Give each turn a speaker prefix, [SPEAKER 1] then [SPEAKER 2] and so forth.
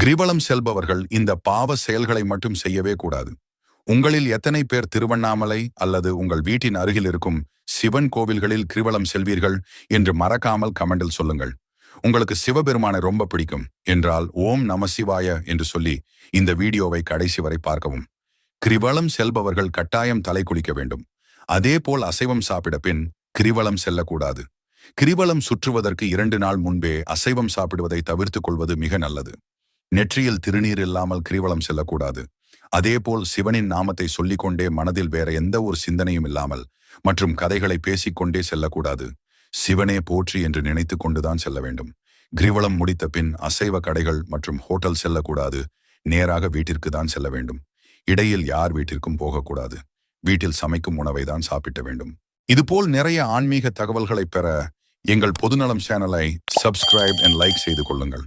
[SPEAKER 1] கிரிவலம் செல்பவர்கள் இந்த பாவ செயல்களை மட்டும் செய்யவே கூடாது. உங்களில் எத்தனை பேர் திருவண்ணாமலை அல்லது உங்கள் வீட்டின் அருகில் இருக்கும் சிவன் கோவில்களில் கிரிவலம் செல்வீர்கள் என்று மறக்காமல் கமெண்டில் சொல்லுங்கள். உங்களுக்கு சிவபெருமானை ரொம்ப பிடிக்கும் என்றால் ஓம் நம சிவாய என்று சொல்லி இந்த வீடியோவை கடைசி வரை பார்க்கவும். கிரிவலம் செல்பவர்கள் கட்டாயம் தலை குளிக்க வேண்டும். அதே போல் அசைவம் சாப்பிட பின் கிரிவலம் செல்லக்கூடாது. கிரிவலம் சுற்றுவதற்கு 2 நாள் முன்பே அசைவம் சாப்பிடுவதை தவிர்த்துக் கொள்வது மிக நல்லது. நெற்றியில் திருநீர் இல்லாமல் கிரிவலம் செல்லக்கூடாது. அதேபோல் சிவனின் நாமத்தை சொல்லிக்கொண்டே மனதில் வேற எந்த ஒரு சிந்தனையும் இல்லாமல் மற்றும் கதைகளை பேசிக்கொண்டே செல்லக்கூடாது. சிவனே போற்றி என்று நினைத்து கொண்டுதான் செல்ல வேண்டும். கிரிவலம் முடித்த பின் அசைவ கடைகள் மற்றும் ஹோட்டல் செல்லக்கூடாது. நேராக வீட்டிற்கு தான் செல்ல வேண்டும். இடையில் யார் வீட்டிற்கும் போகக்கூடாது. வீட்டில் சமைக்கும் உணவை தான் சாப்பிட வேண்டும். இதுபோல் நிறைய ஆன்மீக தகவல்களை பெற எங்கள் பொதுநலம் சேனலை சப்ஸ்கிரைப் அண்ட் லைக் செய்து கொள்ளுங்கள்.